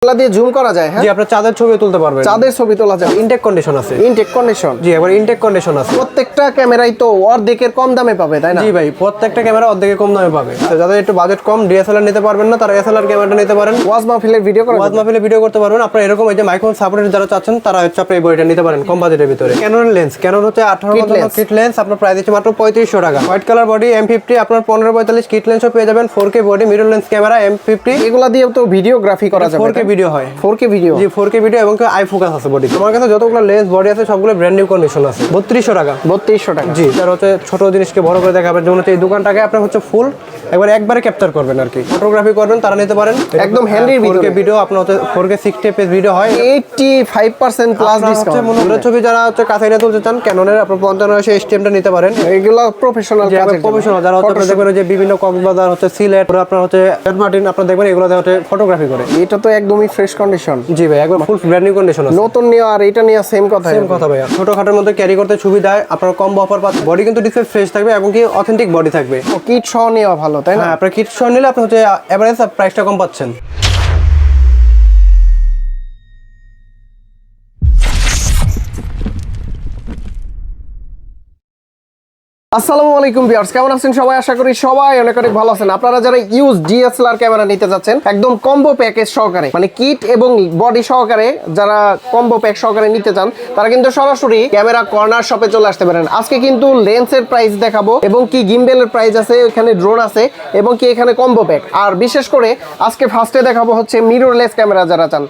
এগুলা দিয়ে জুম করা যায়। হ্যাঁ জি, আপনার চাঁদের ছবি তুলতে পারবেন। চাঁদের ছবি তোলা যায়। ইনটেক কন্ডিশন আছে। Intact condition. জি, এবার ইনটেক কন্ডিশন আছে। প্রত্যেকটা ক্যামেরাই তো অর্ধেকের কম দামে পাবে, তাই না? জি ভাই, প্রত্যেকটা ক্যামেরা অর্ধেকে কম দামে পাবে। তো যাদের একটু বাজেট কম, ডিএসএলআর নিতে পারবেন না, তারা এসএলআর ক্যামেরাটা নিতে পারেন। ওয়াজ মাহফিলের ভিডিও করা ওয়াজ মাহফিলে ভিডিও করতে পারবেন। আপনারা এরকম এই যে মাইক্রোফোন সাপোর্টের যারা চাচ্ছেন, তারা হচ্ছে আপনি এই বডিটা নিতে পারেন কম বাজেটের ভিতরে। ক্যানন লেন্স, ক্যানন হচ্ছে 18 কিট লেন্স, আপনার প্রাইস দিচ্ছে মাত্র 3500 টাকা। হোয়াইট কালার বডি M50, আপনার 1545 কিট লেন্সও পেয়ে যাবেন। 4K body mirror lens camera M50। এগুলা দিয়ে তো ভিডিওগ্রাফি করা যাবে। 4K ভিডিও হয়। 4K video. জি, 4K ভিডিও এবং আই ফোকাস আছে বডি। আমার কাছে যতগুলো লেন্স বডি আছে সবগুলো ব্র্যান্ড নিউ কন্ডিশন আছে। 3200 টাকা। 3200 টাকা। জি, তার হচ্ছে ছোট জিনিসকে বড় করে দেখাবেন। যেমন হচ্ছে এই দোকানটাকে আপনি হচ্ছে ফুল একবারে ক্যাপচার করবেন আর কি, ফটোগ্রাফি করবেন, তারা নিতে পারেন। একদম হ্যান্ডির ভিডিও। 4K ভিডিও আপনার হচ্ছে 4K 60 ফps ভিডিও হয়। 85% প্লাস ডিসকাউন্ট। মনোরঞ্জন ছবি যারা হচ্ছে কাছে এনে তুলতে চান, ক্যাননের আপনার 55 HTMটা নিতে পারেন। এগুলা প্রফেশনাল কাজের জন্য। প্রফেশনাল যারা হচ্ছে দেখবেন যে বিভিন্ন কক্সবাজার হচ্ছে সিলেট, আপনার হচ্ছে সেন্ট মার্টিন, আপনারা দেখবেন এগুলোতে হচ্ছে ফটোগ্রাফি করে। এটা তো একদমই ফ্রেশ কন্ডিশন। জি ভাই, একবার ফুল ব্র্যান্ড নিউ কন্ডিশন আছে। নতুন নিয়ে আর এটা নিয়ে সেম কথা। সেম কথা ভাইয়া। ছোটখাটোর মধ্যে ক্যারি করতে সুবিধায় আপনার কম অফার পাচ্ছেন। বডি কিন্তু ডিসপ্লে ফ্রেশ থাকবে এবং কি অথেন্টিক বডি থাকবে। ও কিট সহ নেওয়া ভালো, তাই না? হ্যাঁ, আপনার কিট সহ নিলে আপনি হচ্ছে এভারেজ প্রাইসটা কম পাচ্ছেন। আসসালামু আলাইকুম ভিউয়ার্স, কেমন আছেন সবাই? আশা করি সবাই অনেক অনেক ভালো আছেন। আপনারা যারা ইউজ ডিএসএলআর ক্যামেরা নিতে যাচ্ছেন একদম কম্বো প্যাকেজ সহকারে, মানে কিট এবং বডি সহকারে, যারা কম্বো প্যাক সহকারে নিতে চান তারা কিন্তু সরাসরি ক্যামেরা কর্নার শপে চলে আসতে পারেন। আজকে কিন্তু লেন্সের প্রাইস দেখাবো এবং কি গিম্বেলের প্রাইস আছে, এখানে ড্রোন আছে এবং কি এখানে কম্বো প্যাক। আর বিশেষ করে আজকে ফার্স্টে দেখাবো হচ্ছে মিররলেস ক্যামেরা।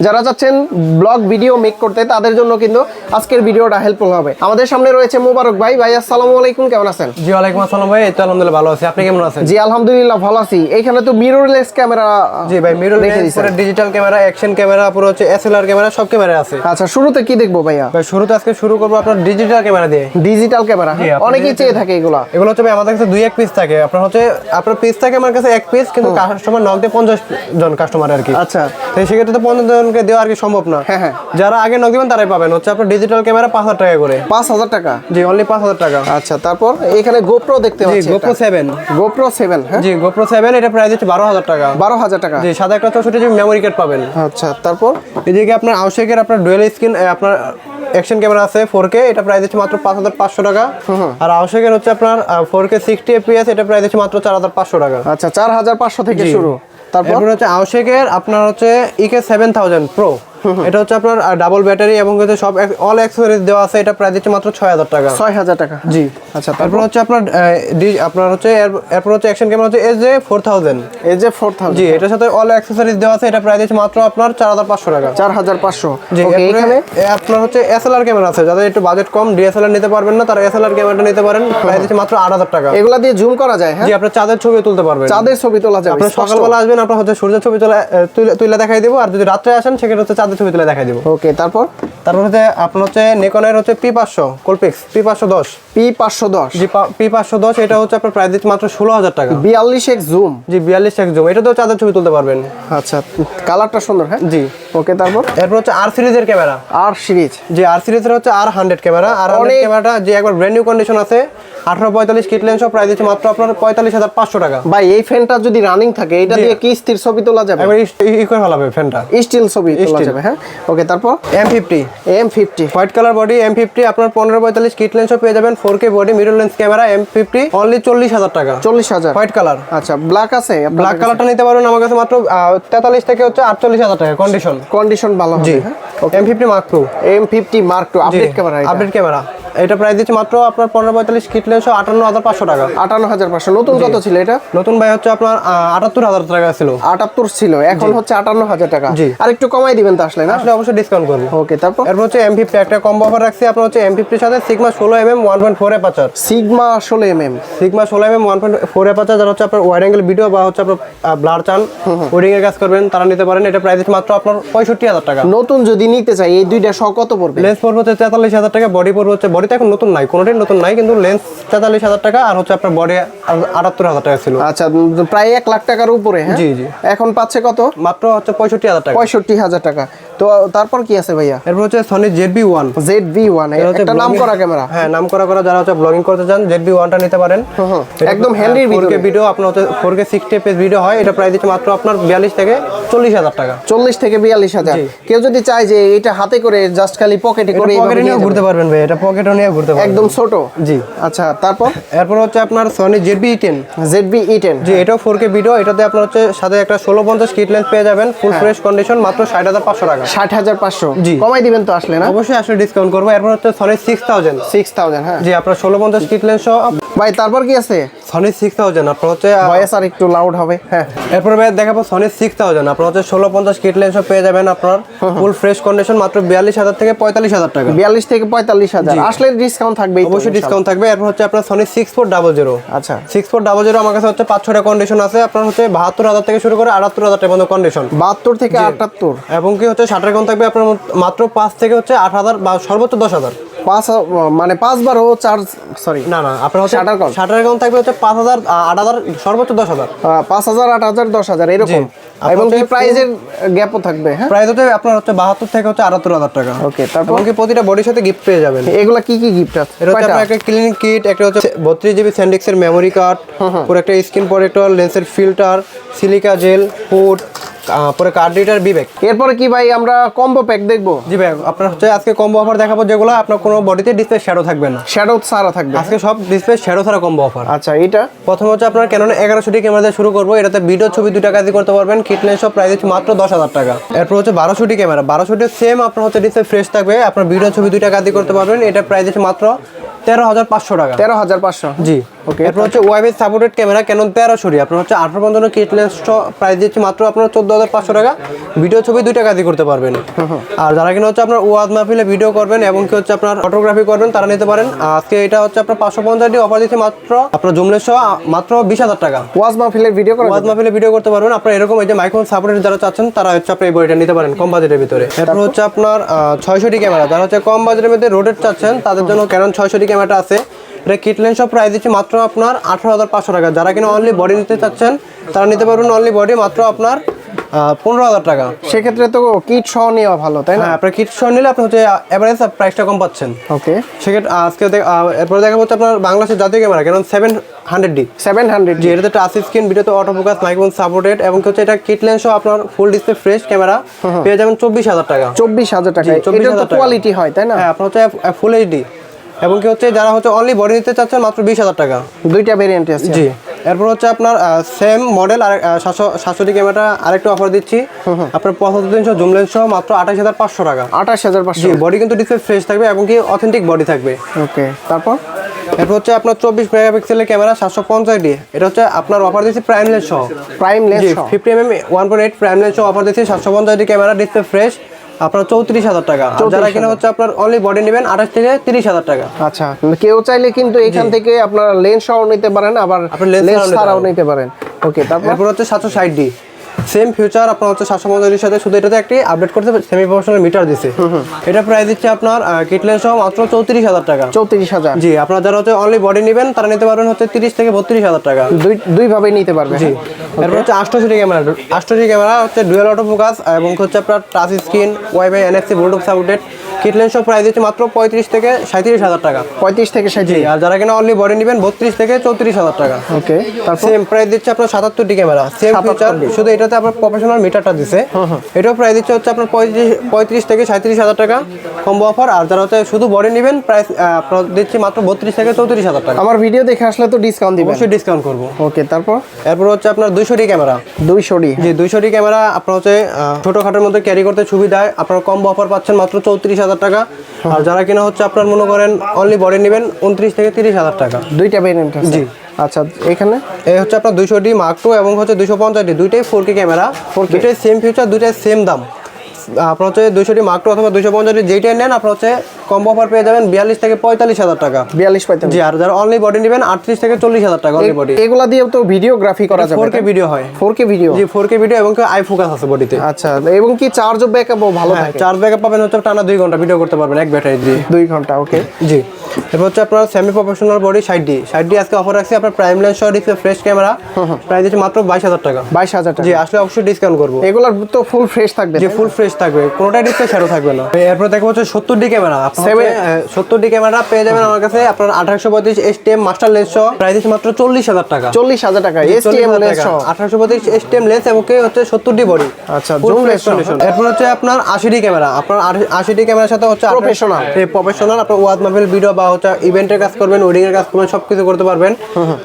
যারা চাচ্ছেন ব্লগ ভিডিও মেক করতে, তাদের জন্য কিন্তু আজকের ভিডিওটা হেল্পফুল হবে। আমাদের সামনে রয়েছে মোবারক ভাই। ভাই আসসালামু আলাইকুম, কেমন আছেন? জি, ওয়ালাইকুম আসসালাম ভাই। এই তো আলহামদুলিল্লাহ ভালো আছি। আপনি কেমন আছেন? জি আলহামদুলিল্লাহ ভালো আছি। এখানে তো মিররলেস ক্যামেরা। জি ভাই, মিররলেস পুরো ডিজিটাল ক্যামেরা, অ্যাকশন ক্যামেরা, পুরো হচ্ছে এসএলআর ক্যামেরা, সব ক্যামেরা আছে। আচ্ছা, শুরুতে কি দেখবো ভাইয়া? ভাই শুরুতে আজকে শুরু করব আপনার ডিজিটাল ক্যামেরা দিয়ে। ডিজিটাল ক্যামেরা অনেকেই চেয়ে থাকে এগুলো হচ্ছে ভাই আমাদের কাছে 2-1 পিস থাকে। আপনার পিস থাকে আমার কাছে 1 পিস, কিন্তু কাস্টমার নক দিয়ে 50 জন কাস্টমার আর কি। আচ্ছা, তো সেক্ষেত্রে তো 50 জনকে দেওয়া আর কি সম্ভব না। হ্যাঁ। যারা আগে নক দিবেন তারাই পাবেন। হচ্ছে আপনার ডিজিটাল ক্যামেরা 5000 টাকা করে। 5000 টাকা? জি, অনলি 5000 টাকা। আচ্ছা, তারপর এখানে গোপ্রো দেখতে পাচ্ছি। GoPro 7। গোপ্রো 7, হ্যাঁ। জি, GoPro 7 এটা প্রাইস হচ্ছে 12000 টাকা। 12000 টাকা। জি, সাদা একটা 64 জিবি মেমরি কার্ড পাবেন। আচ্ছা, তারপর এদিকে আপনার আউশেকের আপনার ডুয়াল স্ক্রিন আপনার অ্যাকশন ক্যামেরা আছে 4K, এটা প্রাইস হচ্ছে মাত্র 5500 টাকা। আর আউশেকের হচ্ছে আপনার 4K 60 fps, এটা প্রাইস হচ্ছে মাত্র 4500 টাকা। আচ্ছা, 4500 থেকে শুরু। তারপর হচ্ছে আউশেকের আপনার হচ্ছে EK 7000 Pro, এটা হচ্ছে আপনার ডাবল ব্যাটারি এবং হচ্ছে সব অল অ্যাকসেসরিজ দেওয়া আছে। এটা প্রাইস দিচ্ছে মাত্র 6000 টাকা। 6000 টাকা, জি। আচ্ছা, তারপর হচ্ছে আপনার হচ্ছে এরপর হচ্ছে অ্যাকশন ক্যামেরা হচ্ছে AJ4000। AJ4000, জি, এটার সাথে অল অ্যাকসেসরিজ দেওয়া আছে। এটা প্রাইস দিচ্ছে মাত্র আপনার 4500 টাকা। 4500। জি, ওকে। এখানে আপনার হচ্ছে এসএলআর ক্যামেরা আছে। যাদের একটু বাজেট কম, ডিএসএলআর নিতে পারবেন না, তারা এসএলআর ক্যামেরাটা নিতে পারেন। প্রাইস দিচ্ছে মাত্র 8000 টাকা। এগুলা দিয়ে জুম করা যায়। হ্যাঁ জি, আপনার চাঁদের ছবি তুলতে পারবেন। চাঁদের ছবি তোলা যাবে। আপনি সকালবেলা আসবেন, আপনার হচ্ছে সূর্যের ছবি তুলে দেখাই দেবো। আর যদি রাত্রে আসেন সেক্ষেত্রে হচ্ছে চাঁদের ছবি তুলে দেখাই দেবো। ওকে, তারপর হচ্ছে আপনার হচ্ছে নিকনের হচ্ছে P500 কোলপিক্স P510। P510। জি, P510 এটা হচ্ছে আপনার প্রাইস দিচ্ছে মাত্র 16000 টাকা। 42x zoom. জি, 42x জুম, এটা তো চাঁদের ছবি তুলতে পারবেন। আচ্ছা, কালারটা সুন্দর। হ্যাঁ জি। ওকে, তারপর এরপর হচ্ছে আর সিরিজের ক্যামেরা। আর সিরিজ। জি, আর সিরিজের হচ্ছে R100 ক্যামেরা। R100 ক্যামেরাটা যে একবার ব্র্যান্ড নিউ কন্ডিশন আছে। 1845 কিট লেন্স, প্রাইস দিচ্ছে মাত্র আপনার 45500 টাকা। ভাই এই ফ্যানটা যদি রানিং থাকে, এটা দিয়ে কি স্থির ছবি তোলা যাবে? একবার করে ভালো হবে ফ্যানটা, স্টিল ছবি তোলা যাবে। হ্যাঁ ওকে, তারপর M50 white colour body M50, আপনার 1545 কিট লেন্সও পেয়ে যাবেন। 4K body mirror lens camera M50, only 40000 টাকা। 40000 হোয়াইট কালার। আচ্ছা, ব্ল্যাক আছে? ব্ল্যাক কালারটা নিতে পারবেন আমার কাছে মাত্র 43 থেকে হচ্ছে 48000 টাকা কন্ডিশন ভালো হবে। জি, M50 Mark II। M50 Mark II update camera. Update camera, এটা প্রাইস দিচ্ছে মাত্র আপনার 1545 কিট লেন্স 58500 টাকা। 58500। নতুন কত ছিল এটা? নতুন ভাই হচ্ছে আপনার 78000 টাকা ছিল। 78 ছিল, এখন হচ্ছে 58000 টাকা। জি। আর একটু কমাই দিবেন তো আসলে? না আসলে অবশ্যই ডিসকাউন্ট করব। ওকে, তারপর এরপর হচ্ছে M50 একটা কম্বো অফার রাখছি। আপনার হচ্ছে M50 এর সাথে sigma 16mm 1.4 aperture. Sigma 16mm। Sigma 16mm 1.4 aperture, যারা হচ্ছে আপনার ওয়াইড অ্যাঙ্গেল ভিডিও বা হচ্ছে আপনার ব্লার চান, ওয়েডিং এর কাজ করবেন, তারা নিতে পারেন। এটা প্রাইস দিচ্ছে মাত্র আপনার 65000 টাকা। নতুন যদি নিতে চাই, এই দুইটা সহ কত পড়বে? লেন্স পড়বে হচ্ছে 44000 টাকা, বডি পড়বে হচ্ছে, বডিতে এখন নতুন নাই, কোনোটাই নতুন নাই, কিন্তু লেন্স 44000 টাকা আর হচ্ছে আপনার বডি 78000 টাকা ছিল। আচ্ছা, প্রায় 1 লাখ টাকার উপরে। হ্যাঁ জি জি। এখন পাচ্ছে কত? মাত্র হচ্ছে 65000 টাকা। 65000 টাকা। তো তো তারপর কি আছে ভাইয়া? এরপর হচ্ছে সনি ZV-1 ZV-1 একটা নাম করা ক্যামেরা। হ্যাঁ, নাম করা যারা হচ্ছে ব্লগিং করতে চান ZV-1টা নিতে পারেন। একদম হ্যান্ডির ভিতরে 4K ভিডিও আপনার হচ্ছে 4K 60 fps ভিডিও হয়। এটা প্রাইস দিচ্ছে মাত্র আপনার 42 থেকে 40,000 টাকা। 40 থেকে 42,000। কেউ যদি চায় যে এটা হাতে করে জাস্ট খালি পকেটে করে পকেটে নিয়ে ঘুরতে পারবেন ভাই, এটা পকেটে নিয়ে ঘুরতে পারবেন। একদম ছোট। জি। আচ্ছা, তারপর এরপর হচ্ছে আপনার সনি ZV-E10। ZV-E10 জি, এটাও 4K ভিডিও। এটাতে আপনার হচ্ছে সাথে একটা 1650 কিট লেন্স পেয়ে যাবেন, ফুল ফ্রেশ কন্ডিশন, মাত্র 60,500 টাকা। 60,500। জি। কমাই দিবেন তো আসলে না? অবশ্যই আসলে ডিসকাউন্ট করবো। এরপর হচ্ছে সনি 6000। হ্যাঁ জি, আপনার 1650 কিট লেন্স সহ। ভাই তারপর কি আছে? সনি 6000 আপনার হচ্ছে ভয়েস আর একটু লাউড হবে। হ্যাঁ, এরপর ভাই দেখাবো সনি 6000 আপনার হচ্ছে 1650 কিট লেন্স পেয়ে যাবেন আপনার ফুল ফ্রেশ কন্ডিশন, মাত্র 42,000 থেকে 45,000 টাকা। 42 থেকে 45,000। আসলে ডিসকাউন্ট থাকবে, অবশ্যই ডিসকাউন্ট থাকবে। এরপর হচ্ছে আপনার সনি 6400। আচ্ছা, 6400 আমার কাছে হচ্ছে 5-6টা কন্ডিশন আছে। আপনার হচ্ছে 72,000 থেকে শুরু করে 78,000 টাকা পর্যন্ত কন্ডিশন। 72 থেকে 78। এবং কি হচ্ছে শাটার কাউন্ট থাকবে আপনার মাত্র 5 থেকে হচ্ছে 8,000 বা সর্বোচ্চ 10,000। 5 মানে 5 বারও চার্জ, সরি না, আপনার হচ্ছে শাটার কাউন্ট। শাটার কাউন্ট থাকবে হচ্ছে 5,000 8,000 সর্বোচ্চ 10,000। 5,000 8,000 10,000 এরকম। এবং কি প্রাইজের গ্যাপও থাকবে। হ্যাঁ, প্রাইস হচ্ছে আপনার হচ্ছে 72 থেকে হচ্ছে 78,000 টাকা। ওকে, তারপর এবং কি প্রতিটা বডির সাথে গিফট পেয়ে যাবেন। এগুলা কি কি গিফট আছে? এটা হচ্ছে আপনার একটা ক্লিনিং কিট, একটা হচ্ছে 32GB স্যান্ডিক্স এর মেমোরি কার্ড, পরে একটা স্ক্রিন প্রোটেক্টর, লেন্সের ফিল্টার, সিলিকা জেল, ফুড, পরে কার্ড রিডার, বিবেক। এরপরে কি ভাই আমরা কম্বো প্যাক দেখবো? জি ভাই, আপনার হচ্ছে আজকে কম্বো অফার দেখাবো যেগুলো আপনার কোনো বডিতে ডিসপ্লে শ্যাডো থাকবে না। শ্যাডো ছাড়া থাকবে আজকে সব ডিসপ্লে শ্যাডো ছাড়া কম্বো অফার। আচ্ছা, এটা প্রথম হচ্ছে আপনার ক্যানন 1100D ক্যামেরা দিয়ে শুরু করবো। এটাতে ভিডিও ছবি 2 টাকা দিয়ে করতে পারবেন। কিট লেন্স সব প্রাইস হচ্ছে মাত্র 10,000 টাকা। এরপর হচ্ছে 1200D ক্যামেরা। 1200D সেম আপনার হচ্ছে ডিসপ্লে ফ্রেশ থাকবে, আপনার ভিডিও ছবি 2 টাকা দিয়ে করতে পারবেন। এটা প্রাইস হচ্ছে মাত্র 13,500 টাকা। 13,500। জি, ওকে। এরপর হচ্ছে ওয়াইবেস সাপোর্টেড ক্যামেরা ক্যানন 1300D আপনার হচ্ছে 18 কিট লেন্স প্রাইস দিচ্ছে মাত্র আপনার 14,500 টাকা। ভিডিও ছবি 2 টাকা দিয়ে করতে পারবেন। আর যারা কিনা হচ্ছে আপনার ওয়াজ মাহফিলে ভিডিও করবেন এবং কি হচ্ছে আপনার ফটোগ্রাফি করবেন, তারা নিতে পারেন। আজকে এটা হচ্ছে আপনার 550D অফার দিচ্ছে মাত্র আপনার জুম লেন্স সহ মাত্র 20,000 টাকা। ওয়াজ মাহফিলের ভিডিও করা, ওয়াজ মাহফিলে ভিডিও করতে পারবেন। আপনার এরকম এই যে মাইক্রোফোন সাপোর্টেড যারা চাচ্ছেন, তারা হচ্ছে আপনি এই বডিটা নিতে পারেন কম বাজেটের ভিতরে। এরপর হচ্ছে আপনার 600D ক্যামেরা। যারা হচ্ছে কম বাজেটের মধ্যে রোটেট চাচ্ছেন, তাদের জন্য ক্যানন 600D ক্যামেরাটা আছে। এটা কিট লেন্স সব প্রাইস দিচ্ছে মাত্র আপনার 18,500 টাকা। যারা কিনা অনলি বডি নিতে চাচ্ছেন, তারা নিতে পারবেন অনলি বডি মাত্র আপনার 15,000 টাকা। সেক্ষেত্রে তো কিট সহ নেওয়া ভালো, তাই না? হ্যাঁ, আপনার কিট সহ নিলে আপনি হচ্ছে এভারেজ প্রাইসটা কম পাচ্ছেন। ওকে, সেক্ষেত্রে আজকে এরপরে দেখা হচ্ছে আপনার বাংলাদেশের জাতীয় ক্যামেরা ক্যানন 700D। 700। জি, এটাতে টাচ স্ক্রিন, ভিডিওতে অটো ফোকাস, মাইক্রোফোন সাপোর্টেড এবং হচ্ছে এটা কিট লেন্স সহ আপনার ফুল ডিসপ্লে ফ্রেশ ক্যামেরা পেয়ে যাবেন 24,000 টাকা। 24,000 টাকা। এটা তো কোয়ালিটি হয়, তাই না? হ্যাঁ, আপনার হচ্ছে ফুল এইচডি। এবং কি হচ্ছে যারা হচ্ছে অনলি বডি নিতে চাচ্ছেন, মাত্র 20,000 টাকা। দুইটা ভেরিয়েন্ট আছে। জি, এরপর হচ্ছে আপনার সেম মডেল আর 700D ক্যামেরা আরেকটু অফার দিচ্ছি আপনার 75 জুম লেন্স সহ মাত্র 28,500 টাকা। 28,500। জি, বডি কিন্তু ডিসপ্লে ফ্রেশ থাকবে এবং কি অথেন্টিক বডি থাকবে। ওকে, তারপর এরপর হচ্ছে আপনার 24 মেগাপিক্সেলের ক্যামেরা 750D। এটা হচ্ছে আপনার অফার দিচ্ছি প্রাইম লেন্স সহ। প্রাইম লেন্স সহ 50mm 1.8 প্রাইম লেন্স সহ অফার দিচ্ছি 750D ক্যামেরা, ডিসপ্লে ফ্রেশ, আপনার 34,000 টাকা। আর যারা কিনা হচ্ছে আপনার অনলি বডি নেবেন 28 থেকে 30,000 টাকা। আচ্ছা, কেউ চাইলে কিন্তু এখান থেকে আপনার লেন্স সহ নিতে পারেন, আবার লেন্স ছাড়াও নিতে পারেন। ওকে, তারপর হচ্ছে 760D সেম ফিউচার আপনার হচ্ছে 750 সাথে, শুধু এটাতে একটি আপডেট করতে সেমি প্রফেশনাল মিটার দিছে। এটা প্রাইস দিচ্ছে আপনার কিট লেন্স সহ মাত্র 34,000 টাকা। 34,000। জি, আপনারা যারা হচ্ছে অনলি বডি নেবেন, তারা নিতে পারবেন হচ্ছে 30 থেকে 32,000 টাকা। দুই ভাবে নিতে পারবে। জি, এরপর হচ্ছে 800D ক্যামেরা। 800D ক্যামেরা হচ্ছে ডুয়াল অটো ফোকাস এবং হচ্ছে আপনার touch screen, wifi, NFC, Bluetooth supported. Kit lens সহ প্রাইস দিচ্ছে মাত্র 35 থেকে 37,000 টাকা। 35 থেকে 37। আর যারা কিনা অনলি বডি নেবেন 32 থেকে 34,000 টাকা। ওকে, তারপর সেম প্রাইস দিচ্ছে আপনার 77D ক্যামেরা, সেম ফিচার, শুধু এটাতে আপনার প্রফেশনাল মিটারটা দিছে। এটাও প্রাইস দিচ্ছে হচ্ছে আপনার 35 থেকে 37,000 টাকা কম্বো অফার। আর যারা হচ্ছে শুধু বডি নেবেন, প্রাইস আপনার দিচ্ছি মাত্র 32 থেকে 34,000 টাকা। আমার ভিডিও দেখে আসলে তো ডিসকাউন্ট দিবেন? অবশ্যই ডিসকাউন্ট করবো। ওকে, তারপর এরপর হচ্ছে আপনার 200D ক্যামেরা। 200D। জি, 200D ক্যামেরা আপনার হচ্ছে ছোটখাটোর মধ্যে ক্যারি করতে সুবিধায় আপনার কম্বো অফার পাচ্ছেন মাত্র 34,000 টাকা। আর যারা কিনা হচ্ছে আপনার মনে করেন অনলি বডি নেবেন 29 থেকে 30,000 টাকা। দুইটা ভেরিয়েন্ট আছে। জি। আচ্ছা, এখানে এই হচ্ছে আপনার 200D Mark II এবং হচ্ছে 250D, দুইটাই 4K ক্যামেরা, দুইটাই সেম ফিচার, দুইটাই সেম দাম। আপনার হচ্ছে 200D Mark II অথবা 250D যেইটাই নেন, আপনার হচ্ছে কম্বো অফার পেয়ে যাবেন 42 থেকে 45,000 টাকা। 42-45 জি, আর যারা অনলি বডি নেবেন 38 থেকে 40,000 টাকা অনলি বডি। এগুলা দিয়েও তো ভিডিওগ্রাফি করা যাবে। 4K ভিডিও হয়। 4K video. জি, 4K ভিডিও এবং আই ফোকাস আছে বডিতে। আচ্ছা, এবং কি চার্জ ব্যাকআপও ভালো থাকে? চার্জ ব্যাকআপ পাবেন হচ্ছে টানা 2 ঘন্টা ভিডিও করতে পারবেন এক ব্যাটারি দিয়ে। 2 ঘন্টা, ওকে। জি, এরপর হচ্ছে আপনার সেমি প্রফেশনাল বডি 60D আজকে অফার রাখছি আপনার প্রাইম লেন্স সহ ডিসপ্লে ফ্রেশ ক্যামেরা প্রাইস দিচ্ছে মাত্র 22,000 টাকা। 22,000 টাকা। জি, আসলে অবশ্যই ডিসকাউন্ট করব। এগুলার তো ফুল ফ্রেশ থাকবে? যে ফুল ফ্রেশ থাকবে, কোনোটাই ডিসপ্লে শ্যাডো থাকবে না। এরপর দেখো হচ্ছে 70D ক্যামেরা। আপনার 70D ক্যামেরা পেয়ে যাবেন আমার কাছে আপনার 1835 STM মাস্টার লেন্স সহ প্রাইস দিচ্ছে মাত্র 40,000 টাকা। 40,000 টাকা STM লেন্স সহ 1835 STM লেন্স এবং হচ্ছে 70D বডি। আচ্ছা, জুম লেন্স কন্ডিশন। এরপর হচ্ছে আপনার 80D ক্যামেরা। আপনার 80D ক্যামেরার সাথে হচ্ছে প্রফেশনাল আপনার ওয়াজ মাহফিল ভিডিও বা হচ্ছে ইভেন্টের কাজ করবেন, ওয়েডিং এর কাজ করবেন, সবকিছু করতে পারবেন।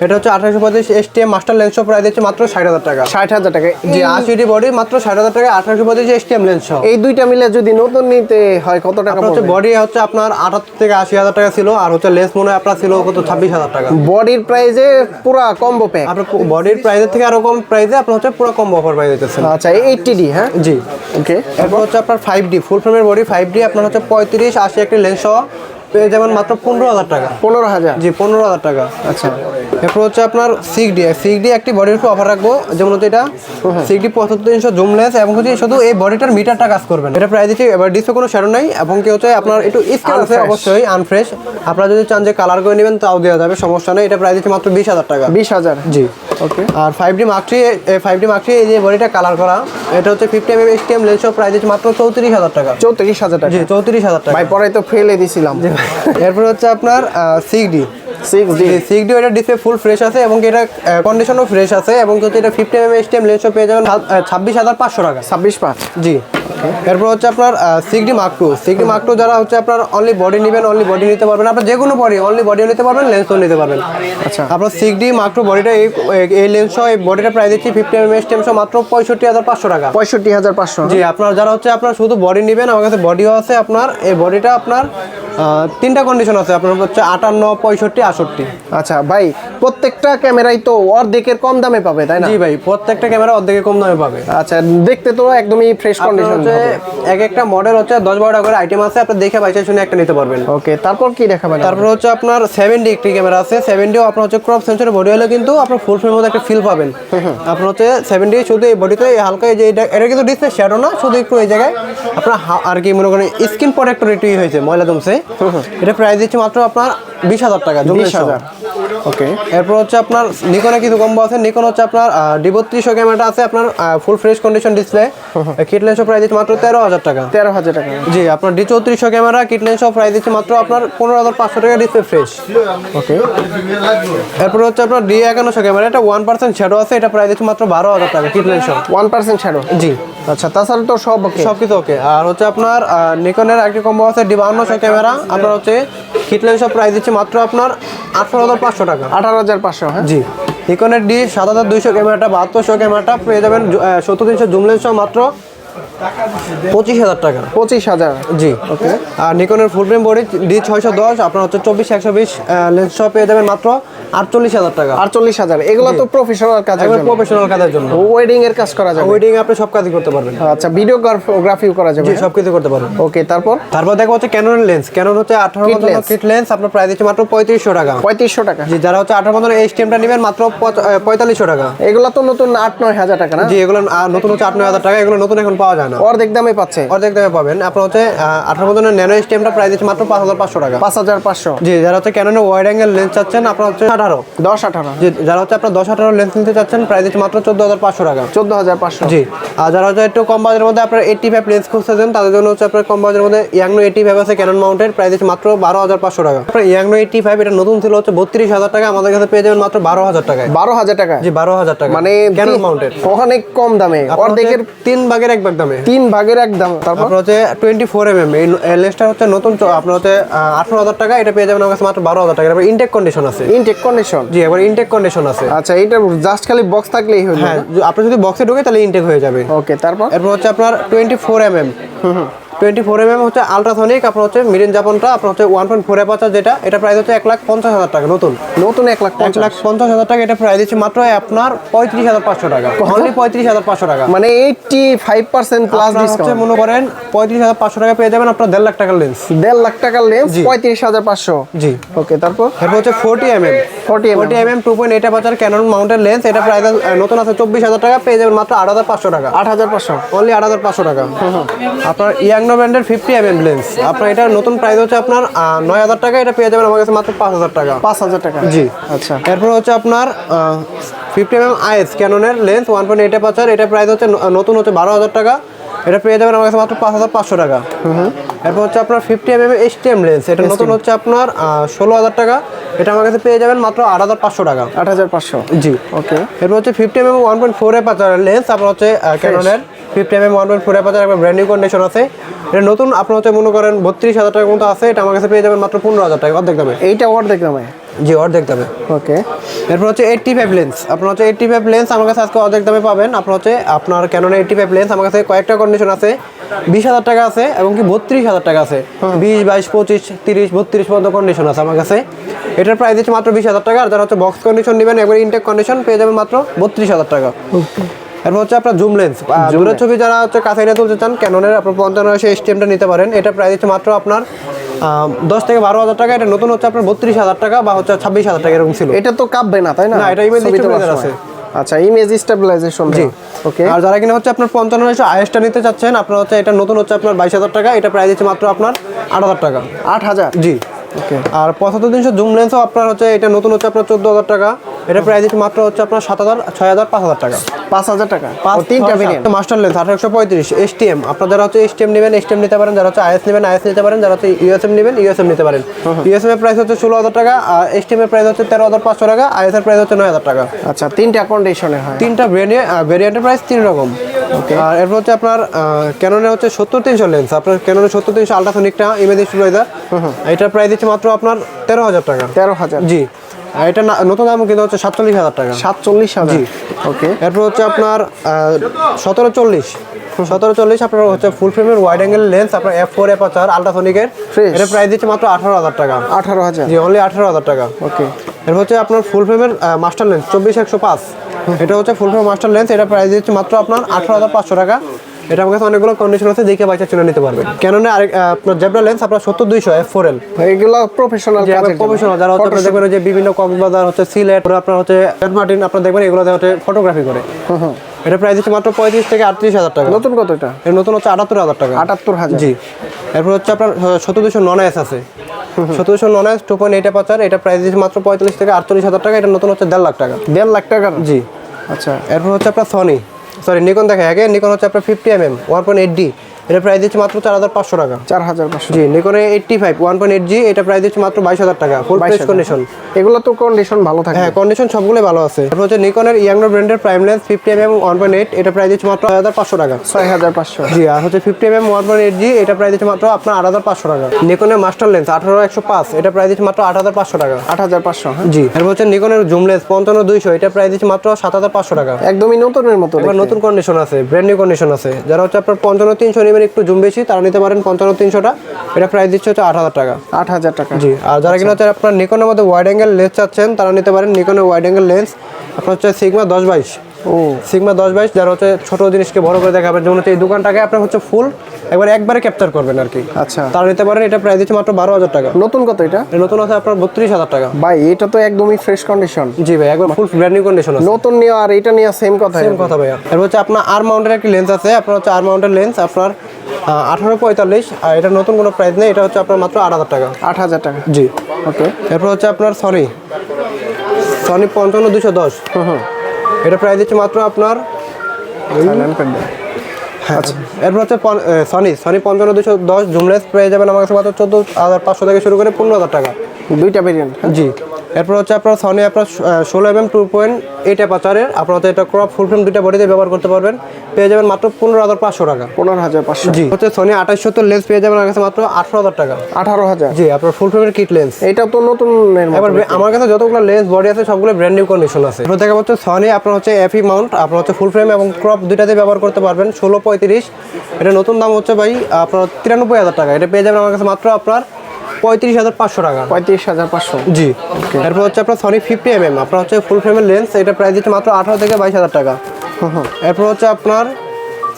এটা হচ্ছে 1835 STM মাস্টার লেন্স সহ প্রাইস দিচ্ছে মাত্র 60,000 টাকা। 60,000 টাকা। জি, 80D বডি মাত্র 60,000 টাকা 1835 STM লেন্স সহ। এই দুইটা মিলে যদি নতুন নিতে হয় কত টাকা হচ্ছে পড়বে? বডি হচ্ছে আপনার 78 থেকে 80,000 টাকা ছিল, আর হচ্ছে লেন্স মনে হয় আপনার ছিল কত 26,000 টাকা। বডির প্রাইসে পুরো কম্বো প্যাক। আপনার বডির প্রাইসের থেকে আরো কম প্রাইসে আপনার হচ্ছে পুরো কম্বো অফার পাই দিতেছেন। আচ্ছা, 80D, হ্যাঁ? জি, ওকে। এরপর হচ্ছে আপনার 5D ফুল ফ্রেমের বডি 5D আপনার হচ্ছে 35-80 একটি লেন্স সহ পেয়ে যাবেন মাত্র 15,000 টাকা। 15,000? জি, 15,000 টাকা। আচ্ছা, এরপর হচ্ছে আপনার 6D একটি বডির উপর অফার রাখবো, যেমন হচ্ছে এটা 6D 75-300 জুম লেন্স এবং হচ্ছে শুধু এই বডিটার মিটারটা কাজ করবেন। এটা প্রাইস দিচ্ছি এবার ডিসপ্লে কোনো শ্যাডো নাই এবং কি হচ্ছে আপনার একটু স্ক্যান আছে অবশ্যই আনফ্রেশ। আপনারা যদি চান যে কালার করে নেবেন তাও দেওয়া যাবে, সমস্যা নেই। এটা প্রাইস দিচ্ছি মাত্র 20,000 টাকা। 20,000? জি, ওকে। আর 5D Mark III এই যে বডিটা কালার করা, এটা হচ্ছে 50mm STM লেন্স সহ প্রাইস দিচ্ছি মাত্র 34,000 টাকা। 34,000 টাকা? জি, 34,000 টাকা। ভাই পরে তো ফেলে দিছিলাম। এরপর হচ্ছে আপনার 6D 6D এটা ডিসপ্লে ফুল ফ্রেশ আছে এবং এটা কন্ডিশনও ফ্রেশ আছে এবং হচ্ছে এটা 50mm STM লেন্স পেয়ে যাবেন 26,500 টাকা। 26,500? জি, এরপর হচ্ছে আপনার 6D Mark II যারা হচ্ছে আপনার অনলি বডি নেবেন, অনলি বডি নিতে পারবেন। আপনার যে কোনো বডি অনলি বডিও নিতে পারবেন, লেন্সও নিতে পারবেন। আচ্ছা, আপনার 6D Mark II বডিটা এই লেন্স সহ এই বডিটা প্রাইস দিচ্ছি 50mm STM সহ মাত্র 65,500 টাকা। 65,500? জি, আপনার যারা হচ্ছে আপনার শুধু বডি নেবেন, আমার কাছে বডিও আছে। আপনার এই বডিটা আপনার তিনটা কন্ডিশন আছে, আপনার হচ্ছে 58, 65, 68। আচ্ছা ভাই, প্রত্যেকটা ক্যামেরাই তো অর্ধেকের কম দামে পাবে, তাই না? জি ভাই, প্রত্যেকটা ক্যামেরা অর্ধেকের কম দামে পাবে। আচ্ছা, দেখতে তো একদমই ফ্রেশ কন্ডিশন হচ্ছে এক একটা মডেল হচ্ছে 10-12টা করে আইটেম আছে, আপনি দেখে বাইসে শুনে একটা নিতে পারবেন। ওকে, তারপর কি দেখাবেন? তারপর হচ্ছে আপনার 7D একটি ক্যামেরা আছে। 7Dও আপনার হচ্ছে ক্রপ সেন্সরের বডি হলে কিন্তু আপনার ফুল ফ্রেমের মধ্যে একটা ফিল পাবেন। আপনার হচ্ছে 7D শুধু এই বডিতে হালকা এই যে এটা কিন্তু ডিসপ্লে শ্যাডো না, শুধু একটু এই জায়গায় আপনার আর কি মনে করেন স্ক্রিন প্রোটেক্টর এটি হয়েছে ময়লা জমছে। এটা প্রাইস দিচ্ছে মাত্র আপনার 20,000 টাকা। 20,000? ওকে। এরপর হচ্ছে আপনার নিকনের কিছু কম্বো আছে। নিকন হচ্ছে আপনার D3200 ক্যামেরাটা আছে আপনার full fresh condition display, kit lens price দিচ্ছে মাত্র 13,000 টাকা। 13,000 টাকা? জি, আপনার D3400 camera kit lens price দিচ্ছে মাত্র আপনার 15,500 টাকা ডিসপ্লে ফ্রেশ। ওকে। এরপর হচ্ছে আপনার D5100 ক্যামেরা, এটা 1% শ্যাডো আছে, এটা প্রাইস দিচ্ছে মাত্র 12,000 টাকা কিট লেন্স। 1% শ্যাডো? জি। আচ্ছা, তাছাড়া তো সব ওকে? সবকিছু ওকে। আর হচ্ছে আপনার নিকনের একটা কম্বো আছে D5200 ক্যামেরা, আপনার হচ্ছে কিট লেন্স প্রাইস দিচ্ছে মাত্র আপনার 18,500 টাকা। 18,500? হ্যাঁ। জি, নিকনের D7200 ক্যামেরাটা 7200 ক্যামেরাটা পেয়ে যাবেন 70-300 জুম লেন্স মাত্র 25,000 টাকা। 25,000? জি, ওকে। আর নিকনের ফুল ফ্রেম বডি D610 আপনার হচ্ছে 24-120 লেন্স সহ পেয়ে যাবেন মাত্র 48,000 টাকা। 48,000? এগুলো তো প্রফেশনাল কাজের জন্য? প্রফেশনাল কাজের জন্য, ওয়েডিং এর কাজ করা যাবে? ওয়েডিং আপনি সব কাজই করতে পারবেন। আচ্ছা, ভিডিওগ্রাফিও করা যাবে? জি, সব কিছু করতে পারবেন। ওকে, তারপর দেখো হচ্ছে ক্যানন লেন্স। ক্যানন হচ্ছে 18 কিট লেন্স আপনার প্রাইস দিচ্ছে মাত্র 3500 টাকা। 3500 টাকা? জি, যারা হচ্ছে 18 STMটা নেবেন মাত্র 4500 টাকা। এগুলো তো নতুন 8-9,000 টাকা না? জি, এগুলো নতুন হচ্ছে 8-9,000 টাকা। এগুলো নতুন এখন পাওয়া যায় না, অর্ধেক দামে পাচ্ছে? অর্ধেক দামে পাবেন। আপনার হচ্ছে 18 ন্যানো STMটা প্রাইস দিচ্ছে মাত্র 5,500 টাকা। 5,500? জি, যারা হচ্ছে ক্যাননের ওয়াইড অ্যাঙ্গেল লেন্স চাচ্ছেন আপনার হচ্ছে 10-18? জি, যারা হচ্ছে আপনার 10-18 লেন্স নিতে চাচ্ছেন প্রাইস দিচ্ছে মাত্র 14,500 টাকা। 14,500? জি, আর যারা হচ্ছে একটু কম বাজেটের মধ্যে আপনার 85 লেন্স খুঁজতেছেন তাদের জন্য হচ্ছে আপনার কম বাজেটের মধ্যে ইয়াংনো 85 আছে ক্যানন মাউন্টেড, প্রাইস দিচ্ছে মাত্র 12,500 টাকা। আপনার ইয়াংনো 85 এটা নতুন ছিল হচ্ছে 32,000 টাকা, আমাদের কাছে পেয়ে যাবেন মাত্র 12,000 টাকায়। 12,000 টাকা? জি, 12,000 টাকা, মানে ক্যানন মাউন্টেড অনেক কম দামে, অর্ধেকের 3 ভাগের 1 ভাগ দামে। 3 ভাগের 1 দাম। তারপর আপনার হচ্ছে 24mm এই লেন্সটা হচ্ছে নতুন, আপনার হচ্ছে 18,000 টাকা, এটা পেয়ে যাবেন আমার কাছে মাত্র 12,000 টাকা। এবার ইনটেক কন্ডিশন আছে। Intact condition? জি, এবার ইনটেক কন্ডিশন আছে। আচ্ছা, এটা জাস্ট খালি বক্স থাকলেই হলো? হ্যাঁ, আপনি যদি বক্সে ঢোকে তাহলে ইনটেক হয়ে যাবে। ওকে, তারপর? এরপর হচ্ছে আপনার 24mm 24mm হচ্ছে আলট্রাসনিক, আপনার হচ্ছে মিরিন জাপানটা আপনার হচ্ছে 1.4 অ্যাপারচার যেটা, এটা প্রাইস হচ্ছে 1,50,000 টাকা নতুন। নতুন 1,50,000 টাকা, এটা প্রাইস দিচ্ছে মাত্র আপনার 35,500 টাকা, অনলি 35,500 টাকা। মানে 85% প্লাস ডিসকাউন্ট। মনে করেন 35,500 টাকা পেয়ে যাবেন আপনার 1.5 লাখ টাকার লেন্স। 1.5 লাখ টাকার লেন্স 35,500। জি ওকে, তারপর হচ্ছে 40mm 2.8 aperture Canon mounted lens, এটা প্রাইস নতুন আছে 24,000 টাকা, পেয়ে যাবেন মাত্র 8,500 টাকা। 8,500, অনলি 8,500 টাকা। আপনার ইয়াংনো ব্র্যান্ডের 50mm লেন্স, আপনার এটা নতুন প্রাইস হচ্ছে আপনার 9,000 টাকা, এটা পেয়ে যাবেন আমার কাছে মাত্র 5,000 টাকা। 5,000 টাকা, জি আচ্ছা। এরপর হচ্ছে আপনার 50mm IS ক্যাননের লেন্স 1.8 অ্যাপারচার, এটা প্রাইস হচ্ছে নতুন হচ্ছে 12,000 টাকা, এটা পেয়ে যাবেন আমার কাছে মাত্র 5,500 টাকা। এরপর হচ্ছে আপনার 50mm HTM লেন্স, এটা নতুন হচ্ছে আপনার 16,000 টাকা, এটা আমার কাছে পেয়ে যাবেন মাত্র 8,500 টাকা। 8,500, জি ওকে। এরপর হচ্ছে 50mm 1.4 অ্যাপারচার লেন্স, আপনার হচ্ছে ক্যাননের 50mm 1.4 অ্যাপারচার, একটা ব্র্যান্ড নিউ কন্ডিশন আছে, এটা নতুন আপনার হচ্ছে মনে করেন 32,000 টাকার মতো আছে, এটা আমার কাছে পেয়ে যাবেন মাত্র 15,000 টাকা, অর্ধেক দামে। এইটা অর্ধেক দামে? জি অর্ধেক দামে। ওকে। এরপর হচ্ছে 85 লেন্স, আপনার হচ্ছে 85 লেন্স আমার কাছে আজকে অর্ধেক দামে পাবেন। আপনার হচ্ছে আপনার ক্যাননের 85 লেন্স আমার কাছে কয়েকটা কন্ডিশন আছে, 20,000 টাকা আছে এবং কি 32,000 টাকা আছে, 20, 22, 25, 30, 32 পর্যন্ত কন্ডিশন আছে আমার কাছে। এটার প্রাইস হচ্ছে মাত্র 20,000 টাকা, আর যারা হচ্ছে বক্স কন্ডিশন নেবেন একবার ইনটেক কন্ডিশন পেয়ে যাবেন মাত্র 32,000 টাকা। এরপর হচ্ছে আপনার জুম লেন্স, দূরের ছবি যারা হচ্ছে কাছে এনে তুলতে চান ক্যাননের আপনার 55 HTMটা নিতে পারেন, এটা প্রাইস হচ্ছে মাত্র আপনার 10 থেকে 12,000 টাকা, এটা নতুন হচ্ছে আপনার 32,000 টাকা বা হচ্ছে 26,000 টাকা এরকম ছিল। এটা তো কাঁপবে না তাই না? না, এটা ইমেজ স্টেবিলাইজার আছে। আচ্ছা, ইমেজ স্টেবিলাইজেশন। জি ওকে। আর যারা কিনা হচ্ছে আপনার 55 ISটা নিতে চাচ্ছেন, আপনার হচ্ছে এটা নতুন হচ্ছে আপনার 22,000 টাকা, এটা প্রাইস হচ্ছে মাত্র আপনার 8,000 টাকা। 8,000, জি ওকে। আর 75-300 জুম লেন্সও আপনার হচ্ছে এটা নতুন হচ্ছে আপনার 14,000 টাকা, এটা প্রাইস হচ্ছে মাত্র হচ্ছে আপনার 7,000, 6,000, 5,000 টাকা। 5,000 টাকা, তিনটা ভেরিয়েন্ট। মাস্টার লেন্স 1835 HTM, আপনারা যারা হচ্ছে HTM নেবেন HTM নিতে পারেন, যারা হচ্ছে IS নেবেন IS নিতে পারেন, যারা হচ্ছে USM নেবেন USM নিতে পারেন। USM এর প্রাইস হচ্ছে 16,000 টাকা, আর HTM এর প্রাইস হচ্ছে 13,500 টাকা, IS এর প্রাইস হচ্ছে 9,000 টাকা। আচ্ছা, তিনটা কন্ডিশনে হয়, তিনটা ভেরিয়েন্টের প্রাইস 3 রকম। আর এরপর হচ্ছে আপনার ক্যাননের হচ্ছে 70-300 লেন্স, আপনার ক্যাননের 70-300 আলট্রাসনিকটা ইমেজ স্টেবিলাইজার, এটার প্রাইস দিচ্ছে মাত্র আপনার 13,000 টাকা। 13,000, জি এটা নতুন দাম কিন্তু হচ্ছে 47,000 টাকা। 47,000, জি ওকে। এরপর হচ্ছে আপনার 1740 আপনার হচ্ছে ফুল ফ্রেমের ওয়াইড অ্যাঙ্গেল লেন্স, আপনার F4 অ্যাপারচার আলট্রাসনিকের, এটা প্রাইস দিচ্ছে মাত্র 18,000 টাকা। 18,000, জি অনলি 18,000 টাকা। ওকে। এরপর হচ্ছে আপনার ফুল ফ্রেমের মাস্টার লেন্স 24-105, এটা হচ্ছে ফুল ফ্রেম মাস্টার লেন্স, এটা প্রাইস দিচ্ছে মাত্র আপনার 18,500 টাকা। এটা আমার কাছে অনেকগুলো কন্ডিশন আছে, দেখে বাইচা চুনে নিতে পারবেন। ক্যাননের আরেক আপনার জেব্রা লেন্স আপনার 70-200 F4L, এগুলো প্রফেশনাল কাজের জন্য। প্রফেশনাল যারা হচ্ছে আপনারা দেখবেন যে বিভিন্ন কক্সবাজার হচ্ছে সিলেট আপনার হচ্ছে সেন্ট মার্টিন আপনারা দেখবেন এগুলো হচ্ছে ফটোগ্রাফি করে। এটা প্রাইস হচ্ছে মাত্র 35 থেকে 38,000 টাকা। নতুন কত এটা? এর নতুন হচ্ছে 78,000 টাকা। 78,000, জি এরপর হচ্ছে আপনার 70-200 নন IS আছে, 70-200 নন IS 2.8 অ্যাপারচার, এটা প্রাইস দিচ্ছে মাত্র 45 থেকে 48,000 টাকা, এটা নতুন হচ্ছে 1.5 লাখ টাকা। 1.5 লাখ টাকার, জি আচ্ছা। এরপর হচ্ছে আপনার নিকন দেখা আগে, নিকন হচ্ছে আপনার 50mm 1.8D, এটা প্রাইস দিচ্ছে মাত্র 4,500 টাকা। 4,500, জি নিকনে 85 1.8G, এটা প্রাইস দিচ্ছে মাত্র 22,000 টাকা, ফুল ফ্রেশ কন্ডিশন। এগুলো তো কন্ডিশন ভালো থাকে। হ্যাঁ কন্ডিশন সবগুলো ভালো আছে। তারপর হচ্ছে নিকনের ইয়াংনো ব্র্যান্ডের প্রাইম লেন্স 50mm 1.8, এটা প্রাইস দিচ্ছে মাত্র 6,500 টাকা। 6,500, জি আর হচ্ছে 50mm 1.8G, এটা প্রাইস দিচ্ছে মাত্র আপনার 8,500 টাকা। নিকনের মাস্টার লেন্স 18-105, এটা প্রাইস দিচ্ছে মাত্র 8,500 টাকা। 8,500, হ্যাঁ। জি এরপর হচ্ছে নিকনের জুম লেন্স 55-200, এটা প্রাইস দিচ্ছে মাত্র 7,500 টাকা। একদমই নতুনের মতো এবার দেখতে। নতুন কন্ডিশন আছে, ব্র্যান্ড নিউ কন্ডিশন আছে। যারা হচ্ছে আপনার 55-300 নেবেন একটু জুম বেশি, তারা নিতে পারেন 55-300টা, এটা প্রাইস দিচ্ছে হচ্ছে 8,000 টাকা। 8,000 টাকা, জি আর যারা কিনা হচ্ছে আপনার নিকনের মধ্যে ওয়াইড অ্যাঙ্গেল লেন্স চাচ্ছেন, তারা নিতে পারেন নিকনের ওয়াইড অ্যাঙ্গেল লেন্স, আপনার হচ্ছে সিগমা 10-22। ও সিগমা 10-22, যারা হচ্ছে ছোট জিনিসকে বড় করে দেখাবেন, যেমন হচ্ছে এই দোকানটাকে আপনার হচ্ছে ফুল একবারে ক্যাপচার করবেন আর কি, আচ্ছা। তারা নিতে পারেন, এটা প্রাইস দিচ্ছে মাত্র 12,000 টাকা। নতুন কত এটা? এর নতুন আছে আপনার 32,000 টাকা। ভাই এটা তো একদমই ফ্রেশ কন্ডিশন। জি ভাই একবার ফুল ব্র্যান্ড নিউ কন্ডিশন আছে। নতুন নিয়ে আর এটা নিয়ে সেম কথা। সেম কথা ভাইয়া। এর হচ্ছে আপনার আর মাউন্টের একটি লেন্স আছে, আপনার হচ্ছে আর মাউন্টের লেন্স আপনার 1845, আর এটা নতুন কোনো প্রাইস নেই, এটা হচ্ছে আপনার মাত্র 8,000 টাকা। 8,000 টাকা, জি ওকে। এরপর হচ্ছে আপনার সনি 55-210, এটা প্রাইস দিচ্ছে মাত্র আপনার আচ্ছা। এরপর হচ্ছে সনি 55-210 জুম লেন্স পেয়ে যাবেন আমার কাছে মাত্র 14,500 থেকে শুরু করে 15,000 টাকা। দুইটা ভেরিয়েন্ট, জি এরপর হচ্ছে আপনার সনি আপনার 16mm 2.8 অ্যাপারচারের আপনার হচ্ছে এটা ক্রপ ফুল ফ্রেম দুইটা বডিতে ব্যবহার করতে পারবেন, পেয়ে যাবেন মাত্র 15,500 টাকা। 15,500। জি হচ্ছে সনি 2870 লেন্স পেয়ে যাবেন আমার কাছে মাত্র 18,000 টাকা। 18,000। জি আপনার ফুল ফ্রেমের কিট লেন্স। এটা তো নতুন। এবার আমার কাছে যতগুলো লেন্স বডি আছে সবগুলো ব্র্যান্ড নিউ কন্ডিশন আছে। এরপর দেখা হচ্ছে সনি আপনার হচ্ছে এফি মাউন্ট আপনার হচ্ছে ফুল ফ্রেম এবং ক্রপ দুইটাতে ব্যবহার করতে পারবেন 16-35। এটা নতুন দাম হচ্ছে ভাই আপনার 93,000 টাকা। এটা পেয়ে যাবেন আমার কাছে মাত্র আপনার 35,500 টাকা। 35,500। জি এরপর হচ্ছে আপনার সনি 50mm আপনার হচ্ছে ফুল ফ্রেমের লেন্স, এটা প্রাইস দিচ্ছে মাত্র 18 থেকে 22,000 টাকা। এরপর হচ্ছে আপনার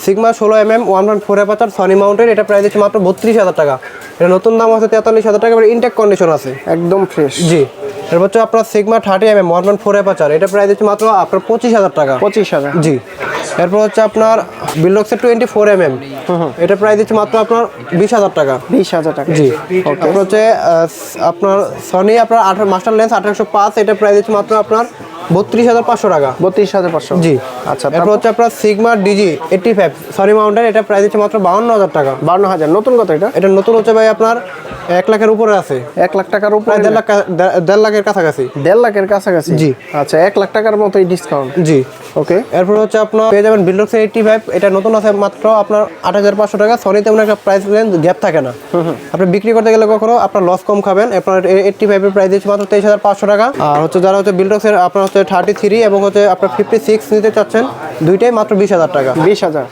সিগমা 16mm 1.4 অ্যাপারচার সনি মাউন্টের, এটা প্রাইস দিচ্ছে মাত্র 32,000 টাকা। এটা নতুন দাম আছে 43,000 টাকা, ইনটেক কন্ডিশন আছে একদম ফ্রেশ। জি এরপর হচ্ছে আপনার সিগমা 30mm 1.4 অ্যাপারচার, এটা প্রাইস দিচ্ছে মাত্র আপনার 25,000 টাকা। 25,000। জি এরপর হচ্ছে আপনার বিলডক্সের 24mm, এটা প্রাইস দিচ্ছে মাত্র আপনার 20,000 টাকা। 20,000 টাকা। জি তারপর হচ্ছে আপনার সনি আপনার মাস্টার লেন্স 1805, এটা প্রাইস দিচ্ছে মাত্র আপনার 32,500 টাকা। 32,500। জি আচ্ছা এরপর হচ্ছে আপনার সিগমা ডিজি 85 সনি মাউন্টেন, এটা প্রাইস দিচ্ছে মাত্র 52,000 টাকা। 52,000। নতুন কত এটা? এটা নতুন হচ্ছে ভাই আপনার 1 লাখের উপরে আছে, 1 লাখ টাকার উপরে। প্রায় 1.5 লাখের কাছাকাছি। 1.5 লাখের কাছাকাছি। জি। আচ্ছা 1 লাখ টাকার মতোই ডিসকাউন্ট। জি ওকে। এরপর হচ্ছে আপনার পেয়ে যাবেন বিলডক্সের 85, এটা নতুন আছে মাত্র আপনার 8,500 টাকা। সনি তেমন একটা প্রাইস রেঞ্জ গ্যাপ থাকে না, আপনি বিক্রি করতে গেলে কখনো আপনার লস কম খাবেন। আপনার 85 এর প্রাইস দিচ্ছে মাত্র 23,500 টাকা। আর হচ্ছে যারা হচ্ছে বিলডক্সের আপনার হচ্ছে 33 এবং হচ্ছে আপনার 56 নিতে চাচ্ছেন, দুইটাই মাত্র 20,000 টাকা। 20,000।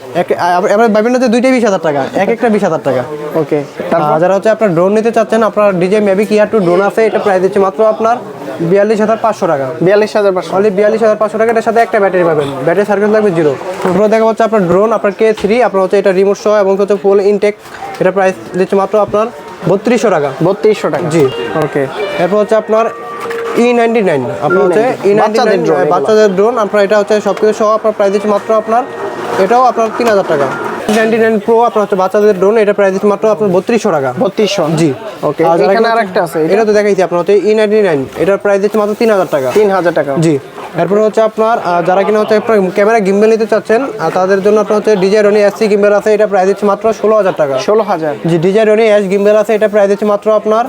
এবার ভাবেন না যে দুইটাই 20,000 টাকা, এক একটা 20,000 টাকা। ওকে। আর যারা হচ্ছে আপনার ড্রোন নিতে চাচ্ছেন, আপনার ডিজে ম্যাভিক ইয়ার 2 ড্রোন আছে, এটা প্রাইস দিচ্ছে মাত্র আপনার 42,500 টাকা। 42,500। অনলি 42,500 টাকা। এটার সাথে একটা ব্যাটারি পাবেন, ব্যাটারি সার্ভিস লাগবে 0। তারপরে দেখা হচ্ছে আপনার ড্রোন আপনার K3 আপনার হচ্ছে এটা রিমোট সহ এবং হচ্ছে ফুল ইনটেক, এটা প্রাইস দিচ্ছে মাত্র আপনার 3200 টাকা। 3200 টাকা। জি ওকে। এরপর হচ্ছে আপনার E99 আপনার হচ্ছে বাচ্চাদের E99 drone এগুলো। বাচ্চাদের ড্রোন আপনার, এটা হচ্ছে সব কিছু সহ আপনার প্রাইস দিচ্ছে মাত্র আপনার, এটাও আপনার 3,000 টাকা। E99 Pro আপনার হচ্ছে বাচ্চাদের ড্রোন, এটা প্রাইস দিচ্ছে মাত্র আপনার 3200 টাকা। 3200। জি ওকে। আর যারা এখানে কিনা- আরেকটা আছে, এটা তো দেখাইছি আপনার হচ্ছে E99, এটার প্রাইস দিচ্ছে মাত্র 3,000 টাকা। 3,000 টাকা। জি এরপর হচ্ছে আপনার যারা কিনা হচ্ছে আপনার ক্যামেরা গিম্বেল নিতে চাচ্ছেন, তাদের জন্য আপনার হচ্ছে ডিজে রনি SC গিম্বেল আছে, এটা প্রাইস দিচ্ছে মাত্র 16,000 টাকা। 16,000। জি ডিজে রনি S গিম্বেল আছে, এটা প্রাইস দিচ্ছে মাত্র আপনার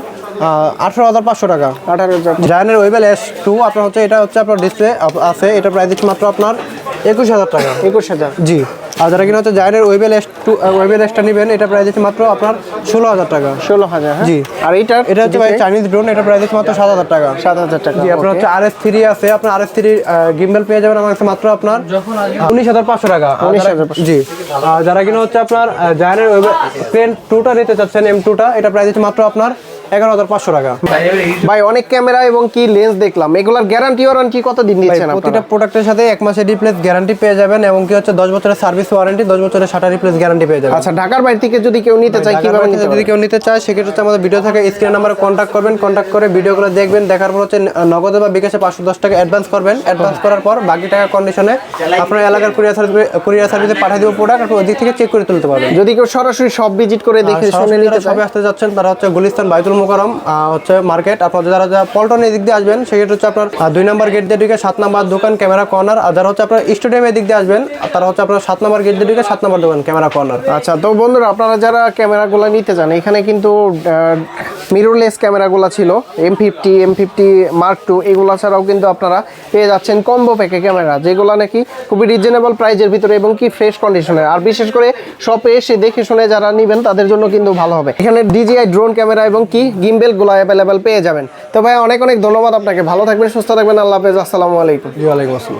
18,500 টাকা। 18,000। জায়ানের ওয়েবেল S2 আপনার হচ্ছে এটা হচ্ছে আপনার ডিসপ্লে আছে, এটা প্রাইস দিচ্ছে মাত্র আপনার 21,000 টাকা। 21,000। জি আর যারা কিনা হচ্ছে জায়ানের ওয়েবেল S2 ওয়েবেল S টা নেবেন, এটা প্রাইস দিচ্ছে মাত্র আপনার 16,000 টাকা। 16,000। হ্যাঁ। জি আর এটা হচ্ছে ভাই চাইনিজ ড্রোন, এটা প্রাইস দিচ্ছে মাত্র 7,000 টাকা। 7,000 টাকা। জি আপনার হচ্ছে RS3 আছে, আপনার RS3 গিম্বেল পেয়ে যাবেন আমার কাছে মাত্র আপনার 19,500 টাকা। 19,500। জি আর যারা কিনা হচ্ছে আপনার জায়ানের ক্রেন 2টা নিতে চাচ্ছেন M2টা, এটা প্রাইস দিচ্ছে মাত্র আপনার 11,500 টাকা। ভাই অনেক ক্যামেরা এবং কি লেন্স দেখলাম, এগুলার গ্যারান্টি ওয়ারেন্টি কত দিন দিচ্ছেন প্রতিটা আপনারা? প্রোডাক্টের সাথে 1 মাসের রিপ্লেস গ্যারান্টি পেয়ে যাবেন এবং কি হচ্ছে 10 বছরের সার্ভিস ওয়ারেন্টি, 10 বছরের শাটার রিপ্লেস গ্যারান্টি পেয়ে যাবেন। আচ্ছা ঢাকার বাইরে থেকে যদি কেউ নিতে চায় কিভাবে নিতে যদি পারবে? কেউ নিতে চায় সেক্ষেত্রে হচ্ছে আমাদের ভিডিও থেকে স্ক্রিন নাম্বারে কন্ট্যাক্ট করবেন, কন্ট্যাক্ট করে ভিডিওগুলো দেখবেন, দেখার পর হচ্ছে নগদে বা বিকাশে 510 টাকা অ্যাডভান্স করবেন। অ্যাডভান্স করার পর বাকি টাকা কন্ডিশনে আপনার এলাকার কুরিয়ার সার্ভিসে পাঠিয়ে দেবো প্রোডাক্ট, আপনি ওদিক থেকে চেক করে তুলতে পারবেন। যদি কেউ সরাসরি সব ভিজিট করে দেখে শুনে নিতে চায়? সবাই আসতে যাচ্ছেন তারা হচ্ছে গুলিস্তান বাইতুল মোকাররম হচ্ছে মার্কেট। আপনার যারা পল্টন এদিক দিয়ে আসবেন সেক্ষেত্রে হচ্ছে আপনার 2 নম্বর গেট দিয়ে ঢুকে 7 নম্বর দোকান ক্যামেরা কর্নার। আর যারা হচ্ছে আপনার স্টেডিয়ামের দিক দিয়ে আসবেন তারা হচ্ছে আপনার 7 নম্বর গেট দিয়ে ঢুকে 7 নম্বর দোকান ক্যামেরা কর্নার। আচ্ছা তো বন্ধুরা আপনারা যারা ক্যামেরাগুলো নিতে চান, এখানে কিন্তু মিররলেস ক্যামেরাগুলো ছিল M50 M50 Mark II, এগুলো ছাড়াও কিন্তু আপনারা পেয়ে যাচ্ছেন কম্বো প্যাকে ক্যামেরা, যেগুলো নাকি খুবই রিজনেবল প্রাইজের ভিতরে এবং কি ফ্রেশ কন্ডিশনের। আর বিশেষ করে শপে এসে দেখে শুনে যারা নেবেন তাদের জন্য কিন্তু ভালো হবে। এখানে DJI ড্রোন ক্যামেরা এবং কি গিম্বেলগুলো অ্যাভেলেবেল পেয়ে যাবেন। তো ভাই অনেক অনেক ধন্যবাদ আপনাকে, ভালো থাকবেন, সুস্থ থাকবেন, আল্লাহ হাফেজ, আসসালামু আলাইকুম। ওয়ালাইকুম আসসালাম।